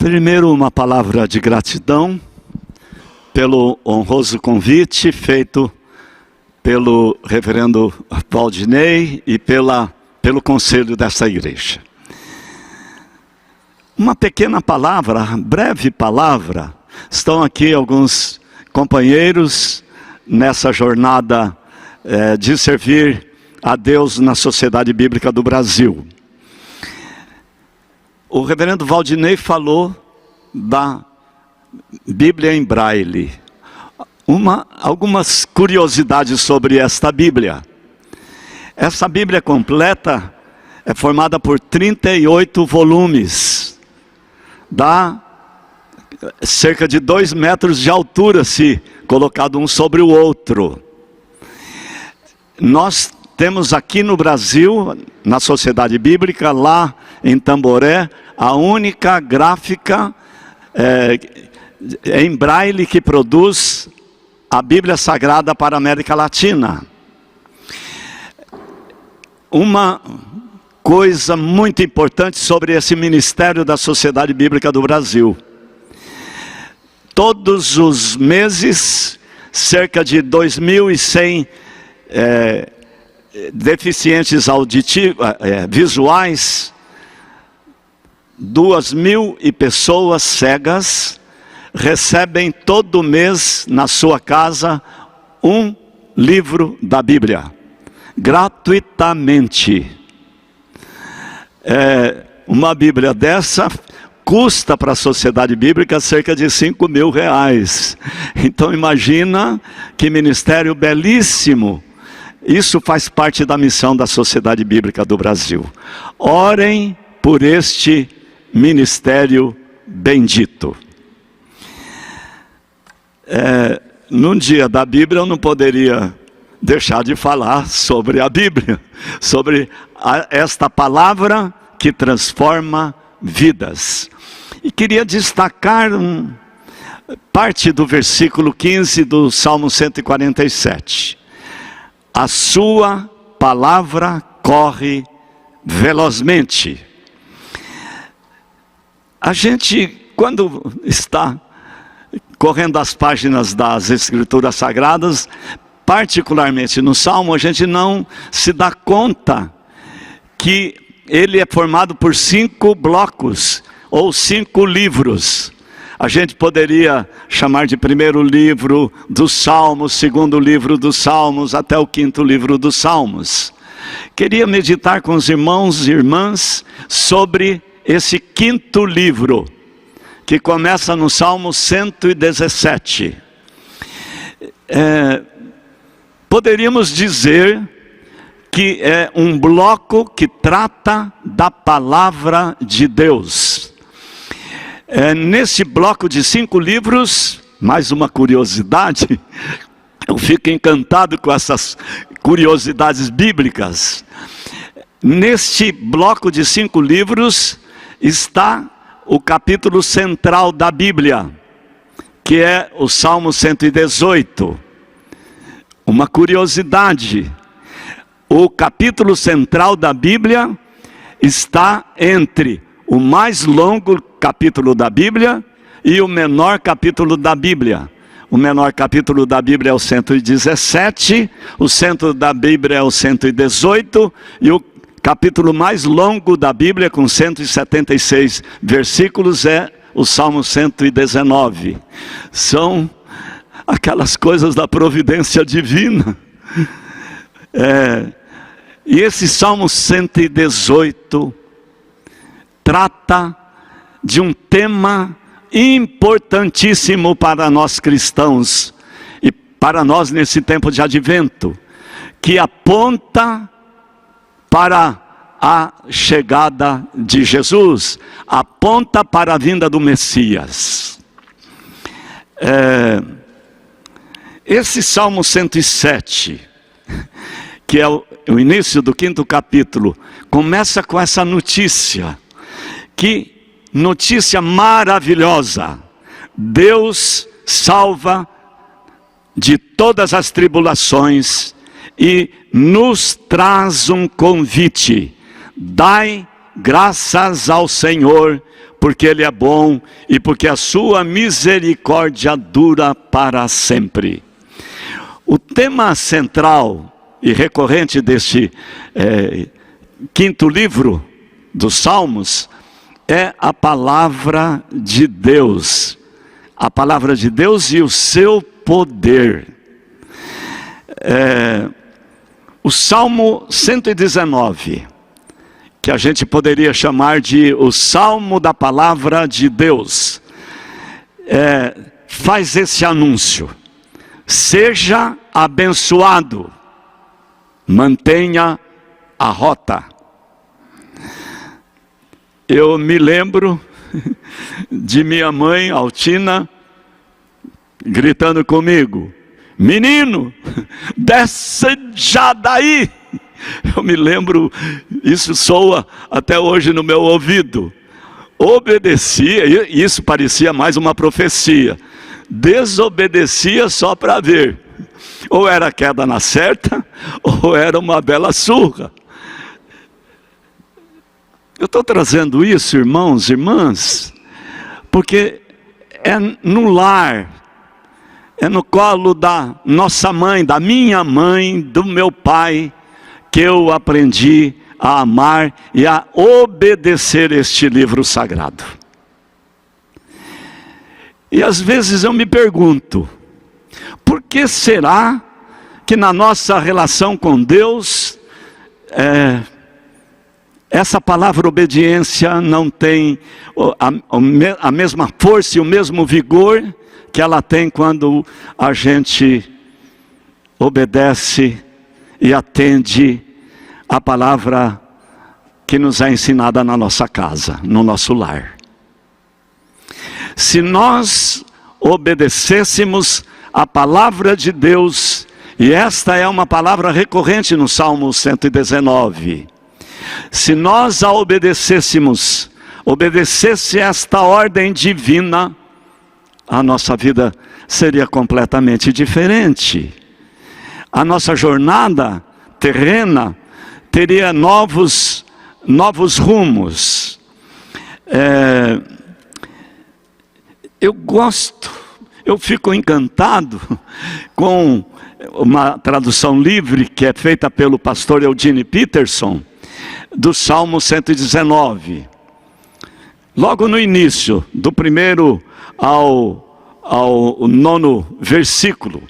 Primeiro, uma palavra de gratidão pelo honroso convite feito pelo reverendo Valdinei e pelo conselho dessa igreja. Uma pequena palavra, breve palavra. Estão aqui alguns companheiros nessa jornada de servir a Deus na Sociedade Bíblica do Brasil. O reverendo Valdinei falou da Bíblia em Braille. Algumas curiosidades sobre esta Bíblia. Essa Bíblia completa é formada por 38 volumes. Dá cerca de 2 metros de altura, se colocado um sobre o outro. Nós temos aqui no Brasil, na Sociedade Bíblica, lá em Tamboré, a única gráfica em Braille que produz a Bíblia Sagrada para a América Latina. Uma coisa muito importante sobre esse ministério da Sociedade Bíblica do Brasil. Todos os meses, cerca de 2.100 deficientes visuais, 2.000 pessoas cegas, recebem todo mês na sua casa um livro da Bíblia, gratuitamente. Uma Bíblia dessa custa para a Sociedade Bíblica cerca de R$5.000. Então imagina que ministério belíssimo. Isso faz parte da missão da Sociedade Bíblica do Brasil. Orem por este ministério bendito. No dia da Bíblia eu não poderia deixar de falar sobre a Bíblia, sobre esta palavra que transforma vidas. E queria destacar parte do versículo 15 do Salmo 147. A sua palavra corre velozmente. A gente, quando está correndo as páginas das Escrituras Sagradas, particularmente no Salmo, a gente não se dá conta que ele é formado por 5 blocos, ou 5 livros. A gente poderia chamar de primeiro livro dos Salmos, segundo livro dos Salmos, até o 5º livro dos Salmos. Queria meditar com os irmãos e irmãs sobre esse 5º livro, que começa no Salmo 117. Poderíamos dizer que é um bloco que trata da palavra de Deus. Nesse bloco de 5 livros, mais uma curiosidade, eu fico encantado com essas curiosidades bíblicas. Neste bloco de 5 livros está o capítulo central da Bíblia, que é o Salmo 118. Uma curiosidade, o capítulo central da Bíblia está entre o mais longo capítulo da Bíblia e o menor capítulo da Bíblia. O menor capítulo da Bíblia é o 117, o centro da Bíblia é o 118, e o capítulo mais longo da Bíblia, com 176 versículos, é o Salmo 119. São aquelas coisas da providência divina. E esse Salmo 118 trata de um tema importantíssimo para nós cristãos e para nós nesse tempo de advento, que aponta para a chegada de Jesus, aponta para a vinda do Messias. Esse Salmo 107, que é o início do 5º capítulo, começa com essa notícia. Que notícia maravilhosa! Deus salva de todas as tribulações e nos traz um convite. Dai graças ao Senhor, porque Ele é bom e porque a sua misericórdia dura para sempre. O tema central e recorrente deste quinto livro dos Salmos é a palavra de Deus. A palavra de Deus e o seu poder. O Salmo 119, que a gente poderia chamar de o Salmo da Palavra de Deus, faz esse anúncio: seja abençoado, mantenha a rota. Eu me lembro de minha mãe, Altina, gritando comigo: menino, desce já daí. Eu me lembro, isso soa até hoje no meu ouvido. Obedecia, e isso parecia mais uma profecia. Desobedecia só para ver. Ou era queda na certa, ou era uma bela surra. Eu estou trazendo isso, irmãos e irmãs, porque é no lar, é no colo da nossa mãe, da minha mãe, do meu pai, que eu aprendi a amar e a obedecer este livro sagrado. E às vezes eu me pergunto, por que será que na nossa relação com Deus, essa palavra obediência não tem a mesma força e o mesmo vigor que ela tem quando a gente obedece e atende a palavra que nos é ensinada na nossa casa, no nosso lar. Se nós obedecêssemos a palavra de Deus, e esta é uma palavra recorrente no Salmo 119, se nós a obedecesse esta ordem divina, a nossa vida seria completamente diferente. A nossa jornada terrena teria novos rumos. Eu fico encantado com uma tradução livre que é feita pelo pastor Eugene Peterson, do Salmo 119. Logo no início, do primeiro ao 9º versículo,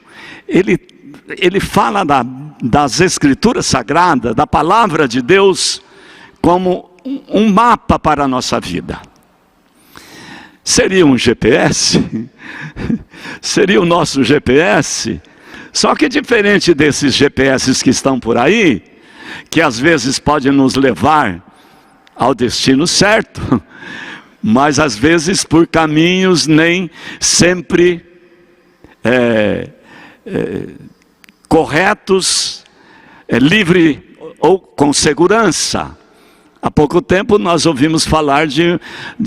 ele fala das Escrituras Sagradas, da Palavra de Deus, como um mapa para a nossa vida. Seria um GPS? Seria o nosso GPS? Só que diferente desses GPS que estão por aí, que às vezes podem nos levar ao destino certo, mas às vezes por caminhos nem sempre corretos, livre ou com segurança. Há pouco tempo nós ouvimos falar de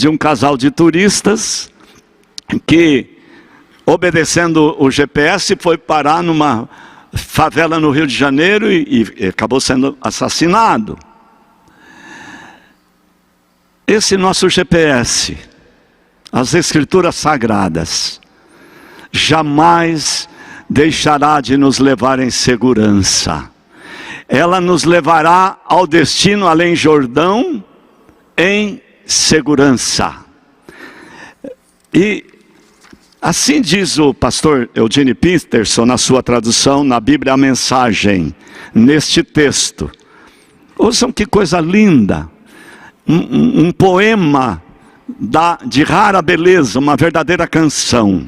um casal de turistas que, obedecendo o GPS, foi parar numa favela no Rio de Janeiro e acabou sendo assassinado. Esse nosso GPS, as Escrituras Sagradas, jamais deixará de nos levar em segurança. Ela nos levará ao destino além Jordão em segurança. E assim diz o pastor Eugene Peterson na sua tradução na Bíblia A Mensagem, neste texto. Ouçam que coisa linda. Um poema de rara beleza, uma verdadeira canção.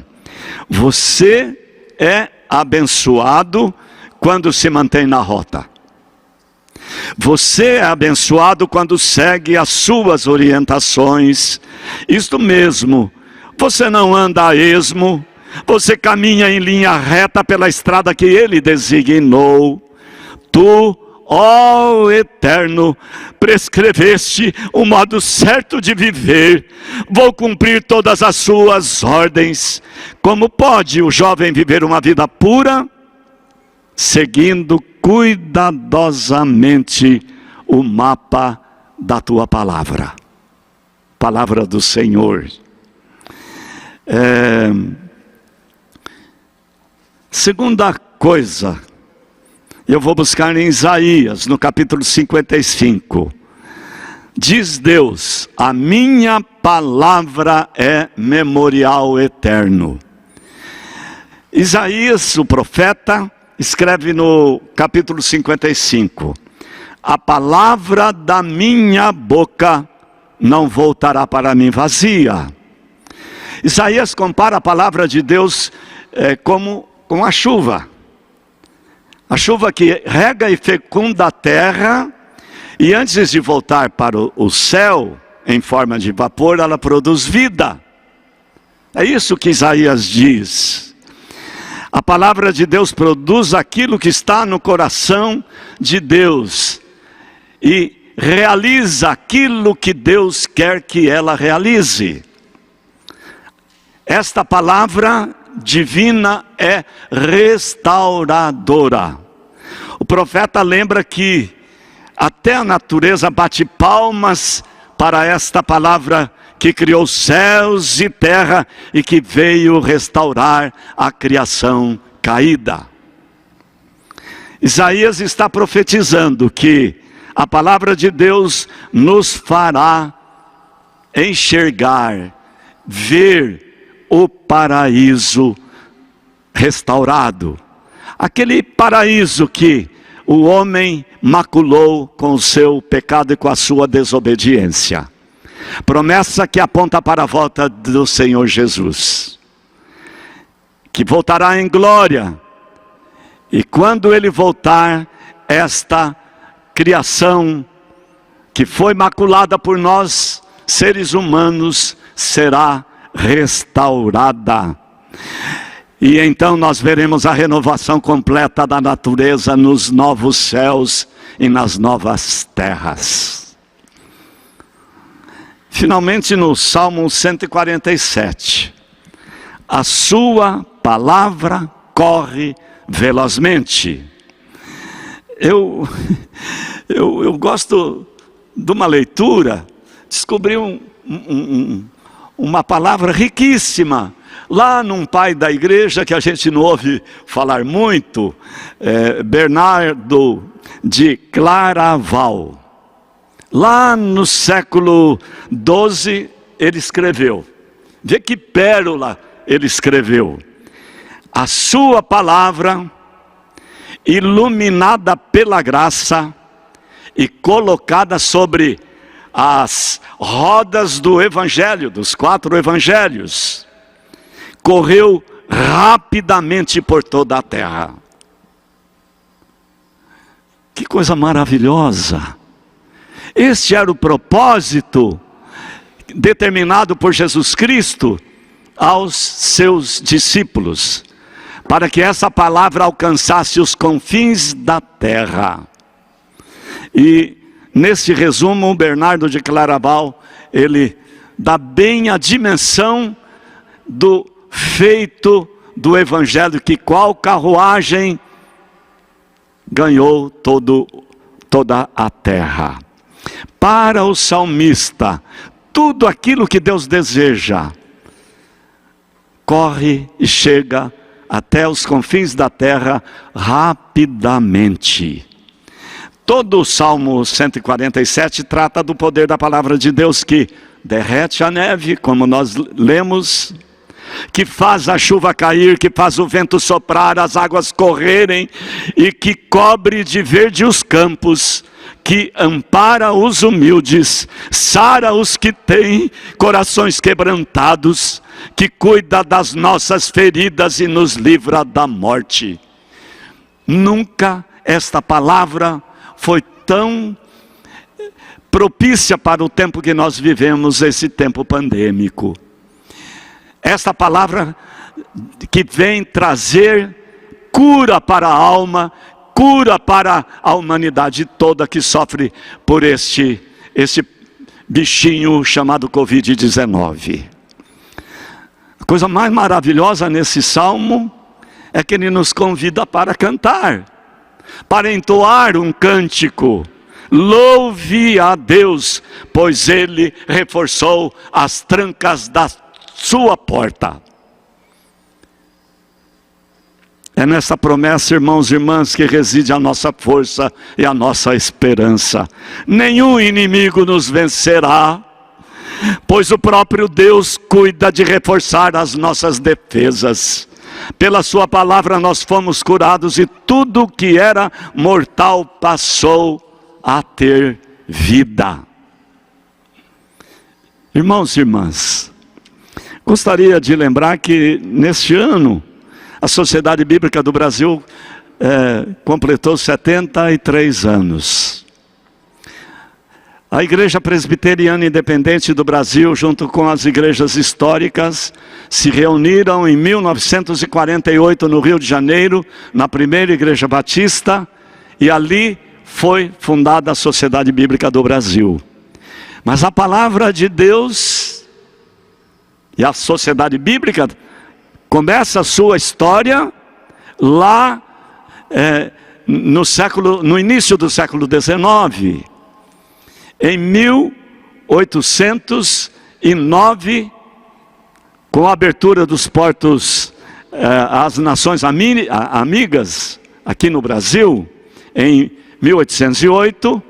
Você é abençoado quando se mantém na rota. Você é abençoado quando segue as suas orientações. Isto mesmo, você não anda a esmo, você caminha em linha reta pela estrada que Ele designou. Tu, ó Eterno, prescreveste o modo certo de viver. Vou cumprir todas as suas ordens. Como pode o jovem viver uma vida pura? Seguindo cuidadosamente o mapa da tua palavra. palavra do Senhor. Segunda coisa, eu vou buscar em Isaías, no capítulo 55. Diz Deus: a minha palavra é memorial eterno. Isaías, o profeta, escreve no capítulo 55: a palavra da minha boca não voltará para mim vazia. Isaías compara a palavra de Deus com a chuva. A chuva que rega e fecunda a terra, e antes de voltar para o céu, em forma de vapor, ela produz vida. É isso que Isaías diz. A palavra de Deus produz aquilo que está no coração de Deus, e realiza aquilo que Deus quer que ela realize. Esta palavra divina é restauradora. O profeta lembra que até a natureza bate palmas para esta palavra que criou céus e terra e que veio restaurar a criação caída. Isaías está profetizando que a palavra de Deus nos fará enxergar, ver o paraíso restaurado. Aquele paraíso que o homem maculou com o seu pecado e com a sua desobediência. Promessa que aponta para a volta do Senhor Jesus, que voltará em glória. E quando Ele voltar, esta criação que foi maculada por nós, seres humanos, será restaurada. E então nós veremos a renovação completa da natureza nos novos céus e nas novas terras. Finalmente, no Salmo 147, a sua palavra corre velozmente. Eu gosto de uma leitura, descobri uma palavra riquíssima, lá num pai da igreja que a gente não ouve falar muito, Bernardo de Claraval. Lá no século XII ele escreveu, vê que pérola ele escreveu: a sua palavra, iluminada pela graça e colocada sobre as rodas do evangelho, dos 4 evangelhos, correu rapidamente por toda a terra. Que coisa maravilhosa! Este era o propósito determinado por Jesus Cristo aos seus discípulos, para que essa palavra alcançasse os confins da terra. E nesse resumo, Bernardo de Claraval, ele dá bem a dimensão do feito do evangelho, que qual carruagem ganhou toda a terra. Para o salmista, tudo aquilo que Deus deseja corre e chega até os confins da terra rapidamente. Todo o Salmo 147 trata do poder da palavra de Deus, que derrete a neve, como nós lemos, que faz a chuva cair, que faz o vento soprar, as águas correrem, e que cobre de verde os campos, que ampara os humildes, sara os que têm corações quebrantados, que cuida das nossas feridas e nos livra da morte. Nunca esta palavra foi tão propícia para o tempo que nós vivemos, esse tempo pandêmico. Esta palavra que vem trazer cura para a alma, cura para a humanidade toda que sofre por esse bichinho chamado Covid-19. A coisa mais maravilhosa nesse salmo é que ele nos convida para cantar, para entoar um cântico, louve a Deus, pois Ele reforçou as trancas da sua porta. É nessa promessa, irmãos e irmãs, que reside a nossa força e a nossa esperança. Nenhum inimigo nos vencerá, pois o próprio Deus cuida de reforçar as nossas defesas. Pela sua palavra nós fomos curados e tudo que era mortal passou a ter vida. Irmãos e irmãs, gostaria de lembrar que neste ano a Sociedade Bíblica do Brasil completou 73 anos. A Igreja Presbiteriana Independente do Brasil, junto com as igrejas históricas, se reuniram em 1948 no Rio de Janeiro, na primeira Igreja Batista, e ali foi fundada a Sociedade Bíblica do Brasil. Mas a palavra de Deus e a Sociedade Bíblica começa a sua história lá no início do século XIX. Em 1809, com a abertura dos portos às nações amigas aqui no Brasil, em 1808,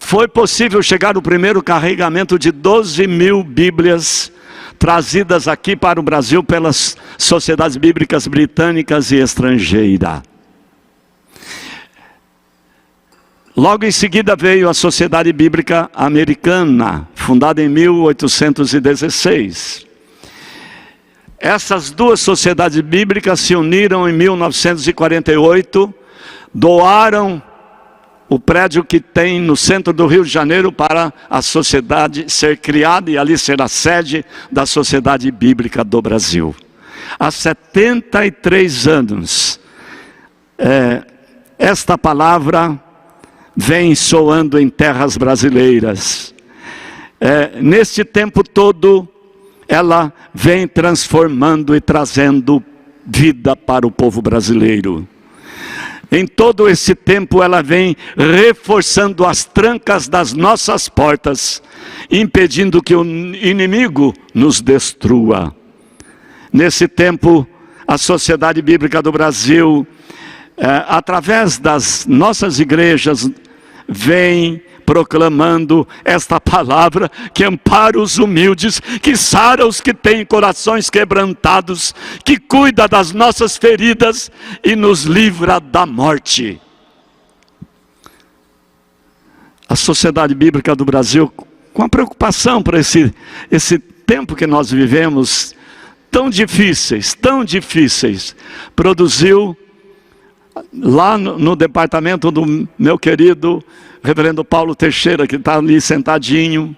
foi possível chegar o primeiro carregamento de 12 mil Bíblias trazidas aqui para o Brasil pelas sociedades bíblicas britânicas e estrangeira. Logo em seguida veio a Sociedade Bíblica Americana, fundada em 1816. Essas duas sociedades bíblicas se uniram em 1948, doaram o prédio que tem no centro do Rio de Janeiro para a sociedade ser criada e ali ser a sede da Sociedade Bíblica do Brasil. Há 73 anos, esta palavra vem soando em terras brasileiras. Neste tempo todo, ela vem transformando e trazendo vida para o povo brasileiro. Em todo esse tempo ela vem reforçando as trancas das nossas portas, impedindo que o inimigo nos destrua. Nesse tempo, a Sociedade Bíblica do Brasil, através das nossas igrejas, vem proclamando esta palavra que ampara os humildes, que sara os que têm corações quebrantados, que cuida das nossas feridas e nos livra da morte. A Sociedade Bíblica do Brasil, com a preocupação para esse tempo que nós vivemos, tão difíceis, produziu lá no departamento do meu querido reverendo Paulo Teixeira, que está ali sentadinho,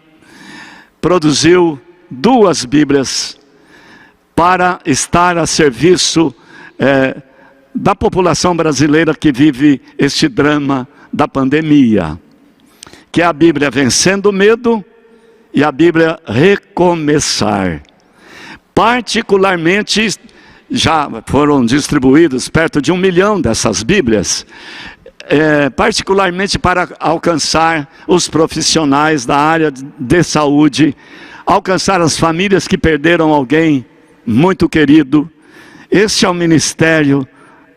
produziu 2 Bíblias para estar a serviço da população brasileira que vive este drama da pandemia, que é a Bíblia Vencendo o Medo e a Bíblia Recomeçar. Particularmente, já foram distribuídos perto de 1 milhão dessas Bíblias, particularmente para alcançar os profissionais da área de saúde, alcançar as famílias que perderam alguém muito querido. Este é o ministério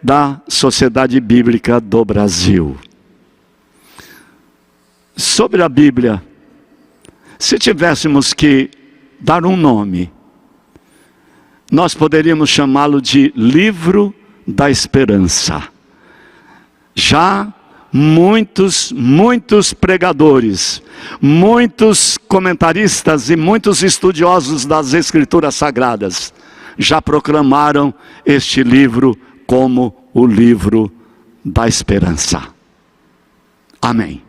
da Sociedade Bíblica do Brasil. Sobre a Bíblia, se tivéssemos que dar um nome, nós poderíamos chamá-lo de Livro da Esperança. Já muitos pregadores, muitos comentaristas e muitos estudiosos das Escrituras Sagradas já proclamaram este livro como o livro da esperança. Amém.